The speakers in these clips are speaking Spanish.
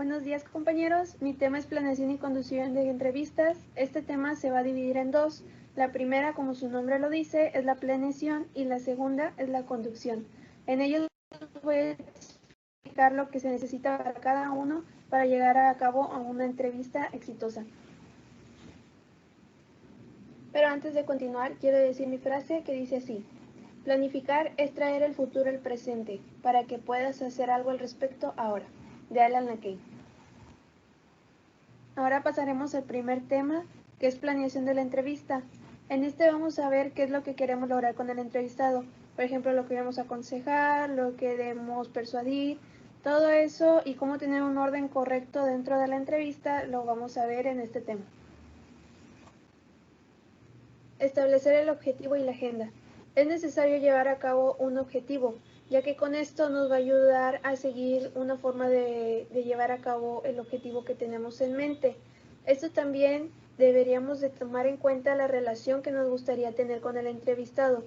Buenos días, compañeros. Mi tema es planeación y conducción de entrevistas. Este tema se va a dividir en dos. La primera, como su nombre lo dice, es la planeación y la segunda es la conducción. En ello voy a explicar lo que se necesita para cada uno para llegar a cabo a una entrevista exitosa. Pero antes de continuar, quiero decir mi frase que dice así: planificar es traer el futuro al presente para que puedas hacer algo al respecto ahora. De Alan McKay. Ahora pasaremos al primer tema, que es planeación de la entrevista. En este vamos a ver qué es lo que queremos lograr con el entrevistado. Por ejemplo, lo que queremos aconsejar, lo que debemos persuadir, todo eso y cómo tener un orden correcto dentro de la entrevista lo vamos a ver en este tema. Establecer el objetivo y la agenda. Es necesario llevar a cabo un objetivo, ya que con esto nos va a ayudar a seguir una forma de llevar a cabo el objetivo que tenemos en mente. Esto también deberíamos de tomar en cuenta la relación que nos gustaría tener con el entrevistado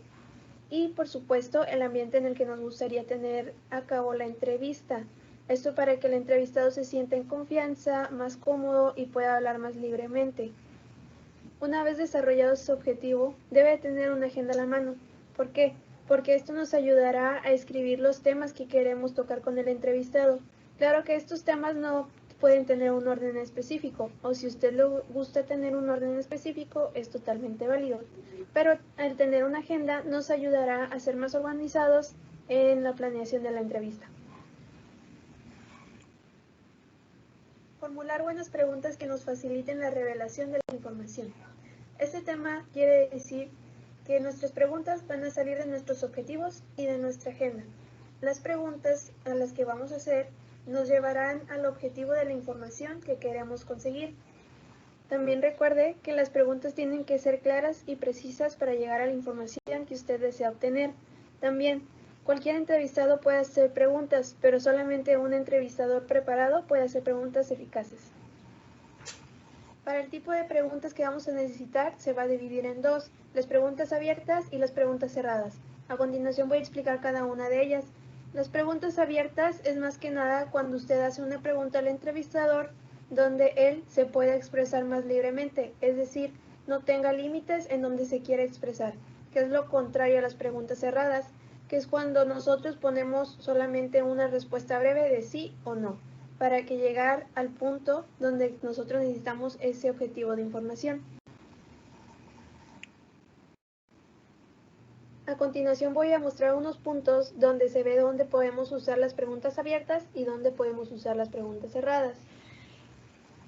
y, por supuesto, el ambiente en el que nos gustaría tener a cabo la entrevista. Esto para que el entrevistado se sienta en confianza, más cómodo y pueda hablar más libremente. Una vez desarrollado su objetivo, debe tener una agenda a la mano. ¿Por qué? Porque esto nos ayudará a escribir los temas que queremos tocar con el entrevistado. Claro que estos temas no pueden tener un orden específico, o si usted le gusta tener un orden específico, es totalmente válido. Pero al tener una agenda nos ayudará a ser más organizados en la planeación de la entrevista. Formular buenas preguntas que nos faciliten la revelación de la información. Este tema quiere decir que nuestras preguntas van a salir de nuestros objetivos y de nuestra agenda. Las preguntas a las que vamos a hacer nos llevarán al objetivo de la información que queremos conseguir. También recuerde que las preguntas tienen que ser claras y precisas para llegar a la información que usted desea obtener. También, cualquier entrevistado puede hacer preguntas, pero solamente un entrevistador preparado puede hacer preguntas eficaces. Para el tipo de preguntas que vamos a necesitar se va a dividir en dos, las preguntas abiertas y las preguntas cerradas. A continuación voy a explicar cada una de ellas. Las preguntas abiertas es más que nada cuando usted hace una pregunta al entrevistador donde él se pueda expresar más libremente, es decir, no tenga límites en donde se quiere expresar, que es lo contrario a las preguntas cerradas, que es cuando nosotros ponemos solamente una respuesta breve de sí o no, para que llegar al punto donde nosotros necesitamos ese objetivo de información. A continuación voy a mostrar unos puntos donde se ve dónde podemos usar las preguntas abiertas y dónde podemos usar las preguntas cerradas.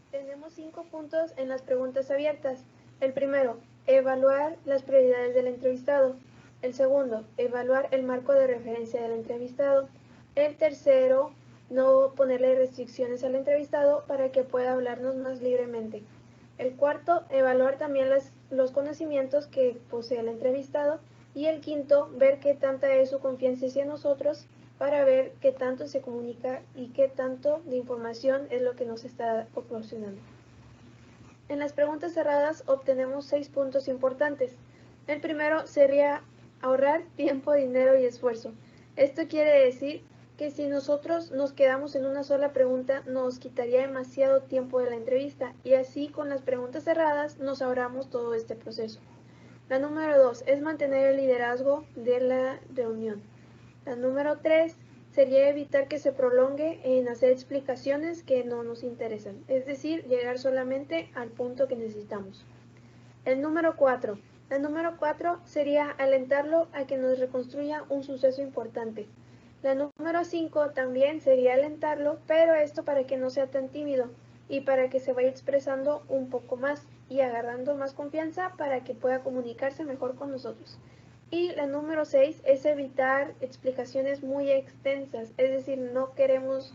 Tenemos 5 puntos en las preguntas abiertas. El primero, evaluar las prioridades del entrevistado. El segundo, evaluar el marco de referencia del entrevistado. El tercero, no ponerle restricciones al entrevistado para que pueda hablarnos más libremente. El cuarto, evaluar también los conocimientos que posee el entrevistado. Y el quinto, ver qué tanta es su confianza hacia nosotros para ver qué tanto se comunica y qué tanto de información es lo que nos está proporcionando. En las preguntas cerradas obtenemos 6 puntos importantes. El primero sería ahorrar tiempo, dinero y esfuerzo. Esto quiere decir que si nosotros nos quedamos en una sola pregunta nos quitaría demasiado tiempo de la entrevista y así con las preguntas cerradas nos ahorramos todo este proceso. La número 2 es mantener el liderazgo de la reunión. La número 3 sería evitar que se prolongue en hacer explicaciones que no nos interesan, es decir, llegar solamente al punto que necesitamos. La número 4 sería alentarlo a que nos reconstruya un suceso importante. La número 5 también sería alentarlo, pero esto para que no sea tan tímido y para que se vaya expresando un poco más y agarrando más confianza para que pueda comunicarse mejor con nosotros. Y la número 6 es evitar explicaciones muy extensas, es decir, no queremos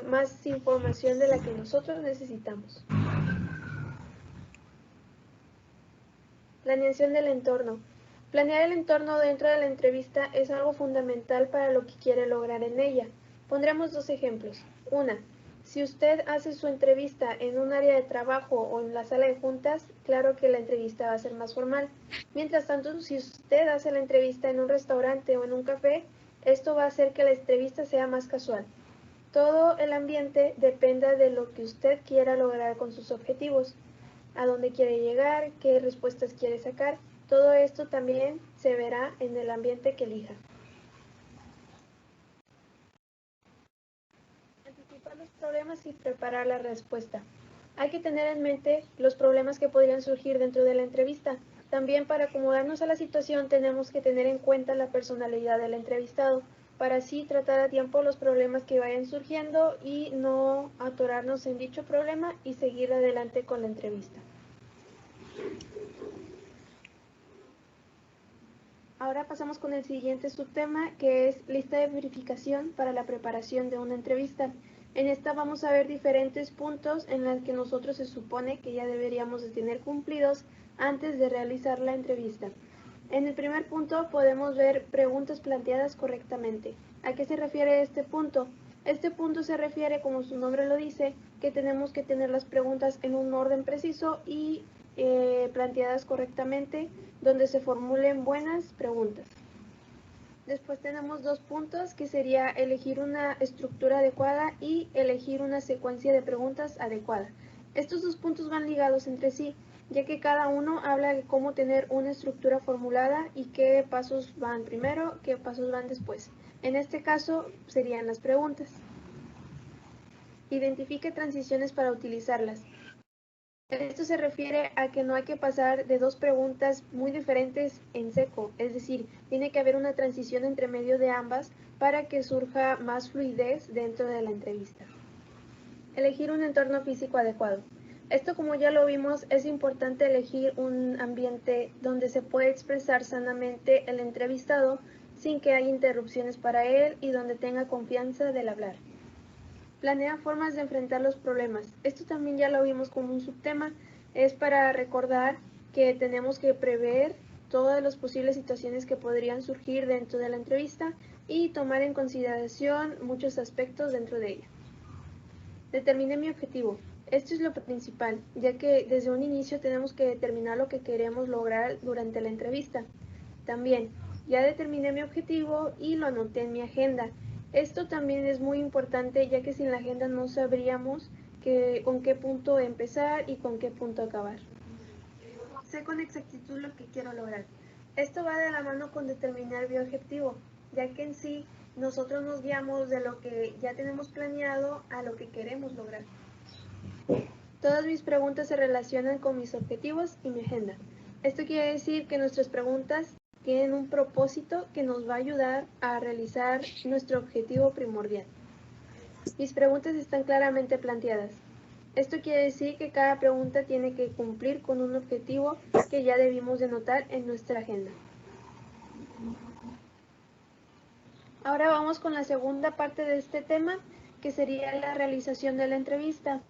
más información de la que nosotros necesitamos. Planeación del entorno. Planear el entorno dentro de la entrevista es algo fundamental para lo que quiere lograr en ella. Pondremos 2 ejemplos. Una, si usted hace su entrevista en un área de trabajo o en la sala de juntas, claro que la entrevista va a ser más formal. Mientras tanto, si usted hace la entrevista en un restaurante o en un café, esto va a hacer que la entrevista sea más casual. todo el ambiente dependa de lo que usted quiera lograr con sus objetivos, a dónde quiere llegar, qué respuestas quiere sacar. Todo esto también se verá en el ambiente que elija. Anticipar los problemas y preparar la respuesta. Hay que tener en mente los problemas que podrían surgir dentro de la entrevista. También para acomodarnos a la situación tenemos que tener en cuenta la personalidad del entrevistado, para así tratar a tiempo los problemas que vayan surgiendo y no atorarnos en dicho problema y seguir adelante con la entrevista. Ahora pasamos con el siguiente subtema, que es lista de verificación para la preparación de una entrevista. En esta vamos a ver diferentes puntos en los que nosotros se supone que ya deberíamos de tener cumplidos antes de realizar la entrevista. En el primer punto podemos ver preguntas planteadas correctamente. ¿A qué se refiere este punto? Este punto se refiere, como su nombre lo dice, que tenemos que tener las preguntas en un orden preciso y planteadas correctamente, donde se formulen buenas preguntas. Después tenemos dos puntos, que sería elegir una estructura adecuada y elegir una secuencia de preguntas adecuada. Estos dos puntos van ligados entre sí, ya que cada uno habla de cómo tener una estructura formulada y qué pasos van primero, qué pasos van después. En este caso serían las preguntas. Identifique transiciones para utilizarlas. Esto se refiere a que no hay que pasar de dos preguntas muy diferentes en seco, es decir, tiene que haber una transición entre medio de ambas para que surja más fluidez dentro de la entrevista. Elegir un entorno físico adecuado. Esto, como ya lo vimos, es importante elegir un ambiente donde se pueda expresar sanamente el entrevistado sin que haya interrupciones para él y donde tenga confianza del hablar. Planea formas de enfrentar los problemas. Esto también ya lo vimos como un subtema. Es para recordar que tenemos que prever todas las posibles situaciones que podrían surgir dentro de la entrevista y tomar en consideración muchos aspectos dentro de ella. Determine mi objetivo. Esto es lo principal, ya que desde un inicio tenemos que determinar lo que queremos lograr durante la entrevista. También, ya determiné mi objetivo y lo anoté en mi agenda. Esto también es muy importante, ya que sin la agenda no sabríamos con qué punto empezar y con qué punto acabar. Sé con exactitud lo que quiero lograr. Esto va de la mano con determinar mi objetivo, ya que en sí nosotros nos guiamos de lo que ya tenemos planeado a lo que queremos lograr. Todas mis preguntas se relacionan con mis objetivos y mi agenda. Esto quiere decir que nuestras preguntas tienen un propósito que nos va a ayudar a realizar nuestro objetivo primordial. Mis preguntas están claramente planteadas. Esto quiere decir que cada pregunta tiene que cumplir con un objetivo que ya debimos de notar en nuestra agenda. Ahora vamos con la segunda parte de este tema, que sería la realización de la entrevista.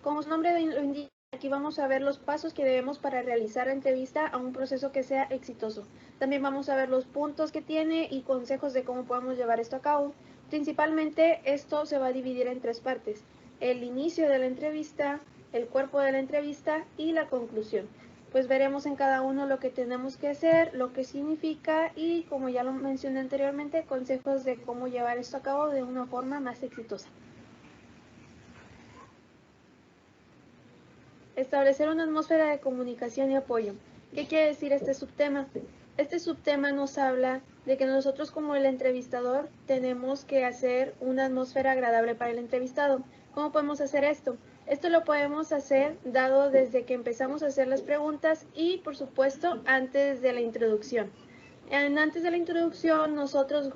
Como su nombre lo indica, aquí vamos a ver los pasos que debemos para realizar la entrevista a un proceso que sea exitoso. También vamos a ver los puntos que tiene y consejos de cómo podemos llevar esto a cabo. Principalmente esto se va a dividir en tres partes: el inicio de la entrevista, el cuerpo de la entrevista y la conclusión. Pues veremos en cada uno lo que tenemos que hacer, lo que significa y, como ya lo mencioné anteriormente, consejos de cómo llevar esto a cabo de una forma más exitosa. Establecer una atmósfera de comunicación y apoyo. ¿Qué quiere decir este subtema? Este subtema nos habla de que nosotros, como el entrevistador, tenemos que hacer una atmósfera agradable para el entrevistado. ¿Cómo podemos hacer esto? Esto lo podemos hacer dado desde que empezamos a hacer las preguntas y, por supuesto, antes de la introducción. Antes de la introducción, nosotros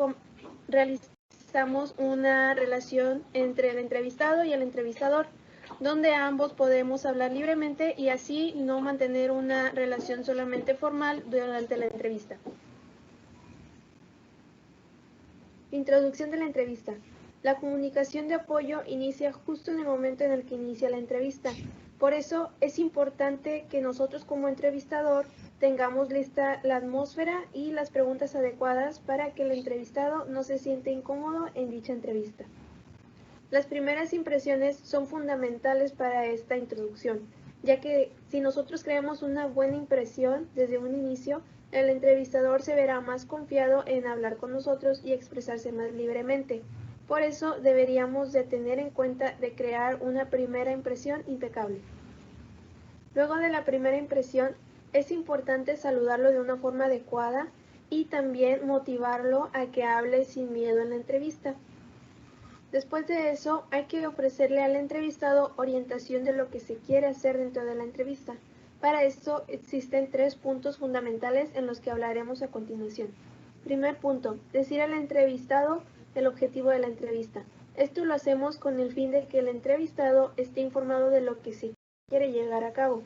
realizamos una relación entre el entrevistado y el entrevistador, donde ambos podemos hablar libremente y así no mantener una relación solamente formal durante la entrevista. Introducción de la entrevista. La comunicación de apoyo inicia justo en el momento en el que inicia la entrevista. Por eso es importante que nosotros, como entrevistador, tengamos lista la atmósfera y las preguntas adecuadas para que el entrevistado no se sienta incómodo en dicha entrevista. Las primeras impresiones son fundamentales para esta introducción, ya que si nosotros creamos una buena impresión desde un inicio, el entrevistador se verá más confiado en hablar con nosotros y expresarse más libremente. Por eso deberíamos de tener en cuenta de crear una primera impresión impecable. Luego de la primera impresión, es importante saludarlo de una forma adecuada y también motivarlo a que hable sin miedo en la entrevista. Después de eso, hay que ofrecerle al entrevistado orientación de lo que se quiere hacer dentro de la entrevista. Para esto existen 3 puntos fundamentales en los que hablaremos a continuación. Primer punto, decir al entrevistado el objetivo de la entrevista. Esto lo hacemos con el fin de que el entrevistado esté informado de lo que se quiere llegar a cabo.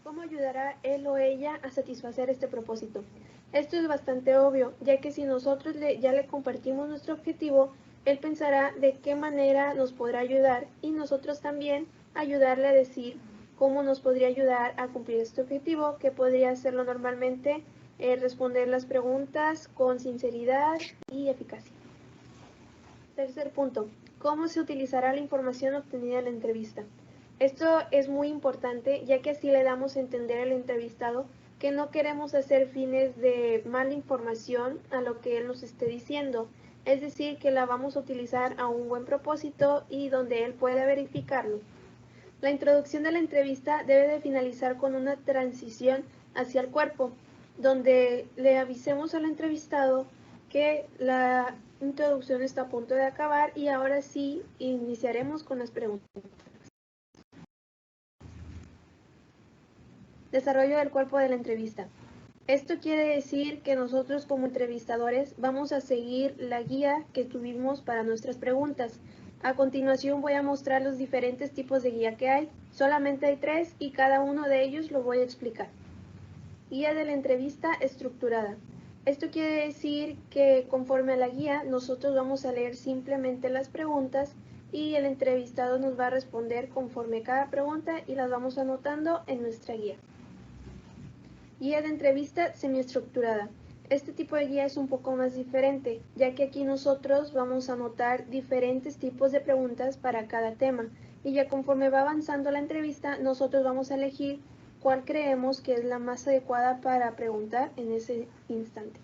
¿Cómo ayudará él o ella a satisfacer este propósito? Esto es bastante obvio, ya que si nosotros ya le compartimos nuestro objetivo, él pensará de qué manera nos podrá ayudar y nosotros también ayudarle a decir cómo nos podría ayudar a cumplir este objetivo, que podría hacerlo normalmente, responder las preguntas con sinceridad y eficacia. Tercer punto, ¿cómo se utilizará la información obtenida en la entrevista? Esto es muy importante, ya que así le damos a entender al entrevistado que no queremos hacer fines de mala información a lo que él nos esté diciendo, es decir, que la vamos a utilizar a un buen propósito y donde él pueda verificarlo. La introducción de la entrevista debe de finalizar con una transición hacia el cuerpo, donde le avisemos al entrevistado que la introducción está a punto de acabar y ahora sí iniciaremos con las preguntas. Desarrollo del cuerpo de la entrevista. Esto quiere decir que nosotros como entrevistadores vamos a seguir la guía que tuvimos para nuestras preguntas. A continuación voy a mostrar los diferentes tipos de guía que hay. Solamente hay 3 y cada uno de ellos lo voy a explicar. Guía de la entrevista estructurada. Esto quiere decir que conforme a la guía nosotros vamos a leer simplemente las preguntas y el entrevistado nos va a responder conforme a cada pregunta y las vamos anotando en nuestra guía. Guía de entrevista semiestructurada. Este tipo de guía es un poco más diferente, ya que aquí nosotros vamos a anotar diferentes tipos de preguntas para cada tema, y ya conforme va avanzando la entrevista, nosotros vamos a elegir cuál creemos que es la más adecuada para preguntar en ese instante.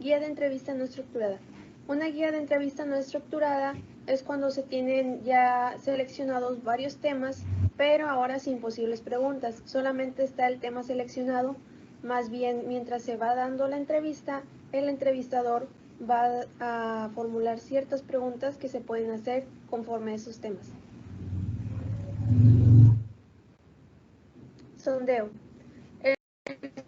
Guía de entrevista no estructurada. Una guía de entrevista no estructurada es cuando se tienen ya seleccionados varios temas, pero ahora sin posibles preguntas. Solamente está el tema seleccionado, más bien mientras se va dando la entrevista, el entrevistador va a formular ciertas preguntas que se pueden hacer conforme a esos temas. Sondeo. El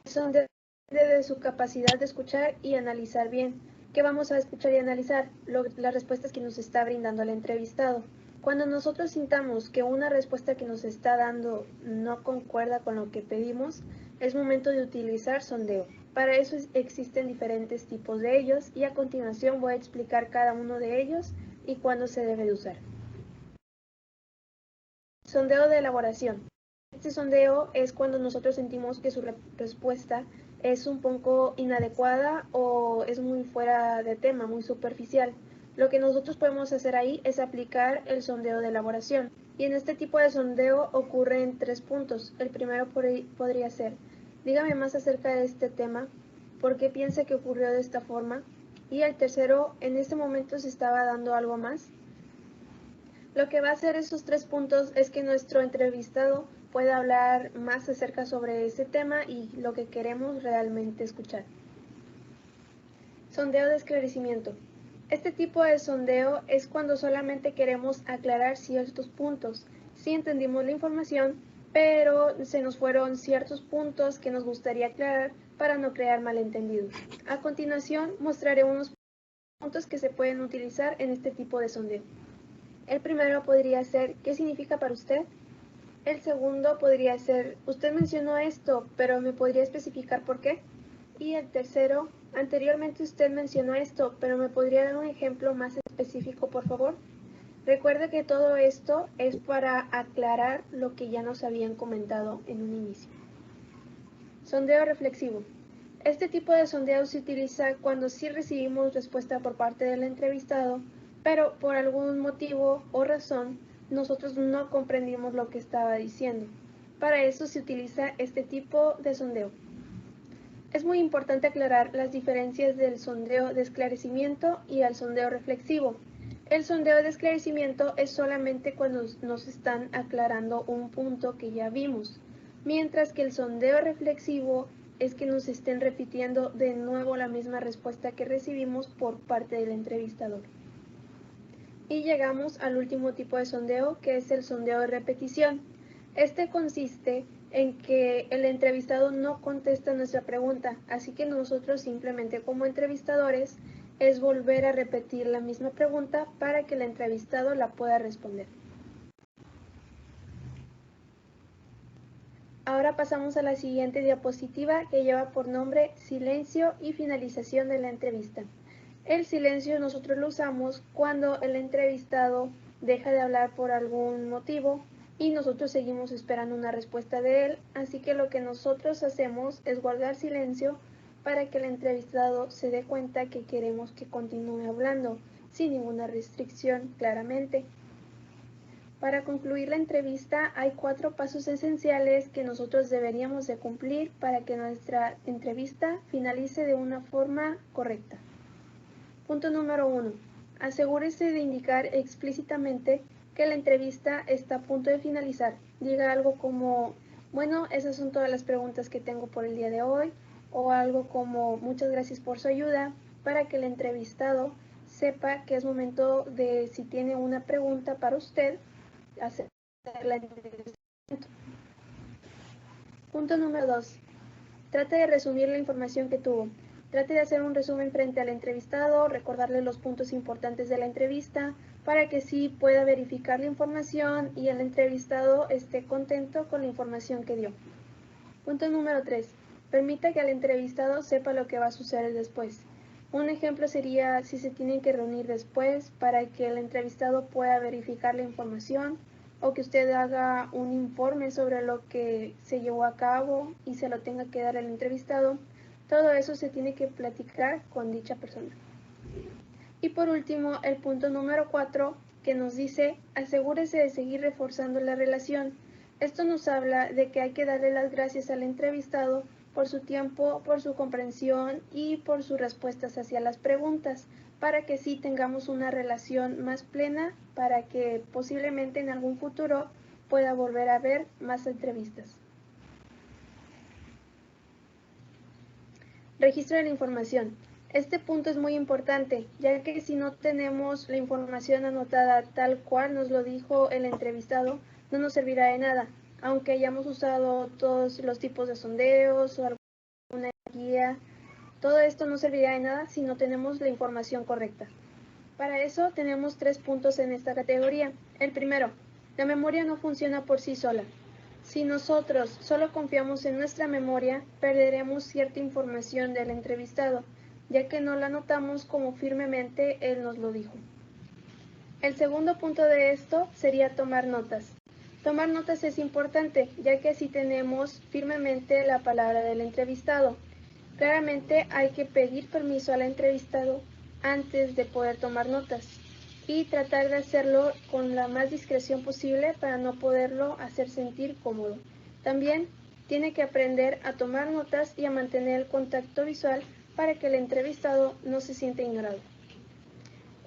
sondeo de su capacidad de escuchar y analizar bien. ¿Qué vamos a escuchar y analizar? Las respuestas que nos está brindando el entrevistado. Cuando nosotros sintamos que una respuesta que nos está dando no concuerda con lo que pedimos, es momento de utilizar sondeo. Para eso existen diferentes tipos de ellos y a continuación voy a explicar cada uno de ellos y cuándo se debe de usar. Sondeo de elaboración. Este sondeo es cuando nosotros sentimos que su respuesta es un poco inadecuada o es muy fuera de tema, muy superficial. Lo que nosotros podemos hacer ahí es aplicar el sondeo de elaboración. Y en este tipo de sondeo ocurren 3 puntos. El primero podría ser, dígame más acerca de este tema, por qué piensa que ocurrió de esta forma. Y el tercero, en este momento se estaba dando algo más. Lo que va a hacer esos 3 puntos es que nuestro entrevistado pueda hablar más acerca sobre ese tema y lo que queremos realmente escuchar. Sondeo de esclarecimiento. Este tipo de sondeo es cuando solamente queremos aclarar ciertos puntos. Sí entendimos la información, pero se nos fueron ciertos puntos que nos gustaría aclarar para no crear malentendidos. A continuación mostraré unos puntos que se pueden utilizar en este tipo de sondeo. El primero podría ser, ¿qué significa para usted? El segundo podría ser, usted mencionó esto, pero ¿me podría especificar por qué? Y el tercero, anteriormente usted mencionó esto, pero ¿me podría dar un ejemplo más específico, por favor? Recuerde que todo esto es para aclarar lo que ya nos habían comentado en un inicio. Sondeo reflexivo. Este tipo de sondeo se utiliza cuando sí recibimos respuesta por parte del entrevistado, pero por algún motivo o razón nosotros no comprendimos lo que estaba diciendo. Para eso se utiliza este tipo de sondeo. Es muy importante aclarar las diferencias del sondeo de esclarecimiento y el sondeo reflexivo. El sondeo de esclarecimiento es solamente cuando nos están aclarando un punto que ya vimos, mientras que el sondeo reflexivo es que nos estén repitiendo de nuevo la misma respuesta que recibimos por parte del entrevistador. Y llegamos al último tipo de sondeo, que es el sondeo de repetición. Este consiste en que el entrevistado no contesta nuestra pregunta, así que nosotros simplemente como entrevistadores es volver a repetir la misma pregunta para que el entrevistado la pueda responder. Ahora pasamos a la siguiente diapositiva, que lleva por nombre silencio y finalización de la entrevista. El silencio nosotros lo usamos cuando el entrevistado deja de hablar por algún motivo y nosotros seguimos esperando una respuesta de él, así que lo que nosotros hacemos es guardar silencio para que el entrevistado se dé cuenta que queremos que continúe hablando, sin ninguna restricción, claramente. Para concluir la entrevista hay 4 pasos esenciales que nosotros deberíamos de cumplir para que nuestra entrevista finalice de una forma correcta. Punto número 1. Asegúrese de indicar explícitamente que la entrevista está a punto de finalizar. Diga algo como, bueno, esas son todas las preguntas que tengo por el día de hoy, o algo como, muchas gracias por su ayuda, para que el entrevistado sepa que es momento de, si tiene una pregunta para usted, hacer la entrevista. Punto número 2. Trate de resumir la información que tuvo. Trate de hacer un resumen frente al entrevistado, recordarle los puntos importantes de la entrevista, para que sí pueda verificar la información y el entrevistado esté contento con la información que dio. Punto número 3. Permita que el entrevistado sepa lo que va a suceder después. Un ejemplo sería si se tienen que reunir después para que el entrevistado pueda verificar la información, o que usted haga un informe sobre lo que se llevó a cabo y se lo tenga que dar al entrevistado. Todo eso se tiene que platicar con dicha persona. Y por último, el punto número 4, que nos dice, asegúrese de seguir reforzando la relación. Esto nos habla de que hay que darle las gracias al entrevistado por su tiempo, por su comprensión y por sus respuestas hacia las preguntas, para que sí tengamos una relación más plena, para que posiblemente en algún futuro pueda volver a ver más entrevistas. Registro de la información. Este punto es muy importante, ya que si no tenemos la información anotada tal cual nos lo dijo el entrevistado, no nos servirá de nada, aunque hayamos usado todos los tipos de sondeos o alguna guía. Todo esto no servirá de nada si no tenemos la información correcta. Para eso tenemos 3 puntos en esta categoría. El primero, la memoria no funciona por sí sola. Si nosotros solo confiamos en nuestra memoria, perderemos cierta información del entrevistado, ya que no la anotamos como firmemente él nos lo dijo. El segundo punto de esto sería tomar notas. Tomar notas es importante, ya que así tenemos firmemente la palabra del entrevistado. Claramente hay que pedir permiso al entrevistado antes de poder tomar notas y tratar de hacerlo con la más discreción posible para no poderlo hacer sentir cómodo. También tiene que aprender a tomar notas y a mantener el contacto visual para que el entrevistado no se sienta ignorado.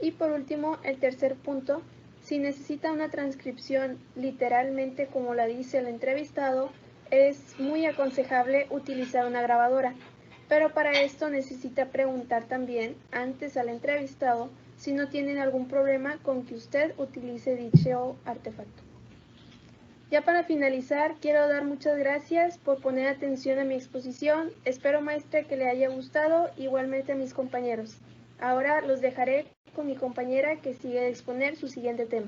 Y por último, el tercer punto, si necesita una transcripción literalmente como la dice el entrevistado, es muy aconsejable utilizar una grabadora, pero para esto necesita preguntar también antes al entrevistado si no tienen algún problema con que usted utilice dicho artefacto. Ya para finalizar, quiero dar muchas gracias por poner atención a mi exposición. Espero, maestra, que le haya gustado, igualmente a mis compañeros. Ahora los dejaré con mi compañera que sigue a exponer su siguiente tema.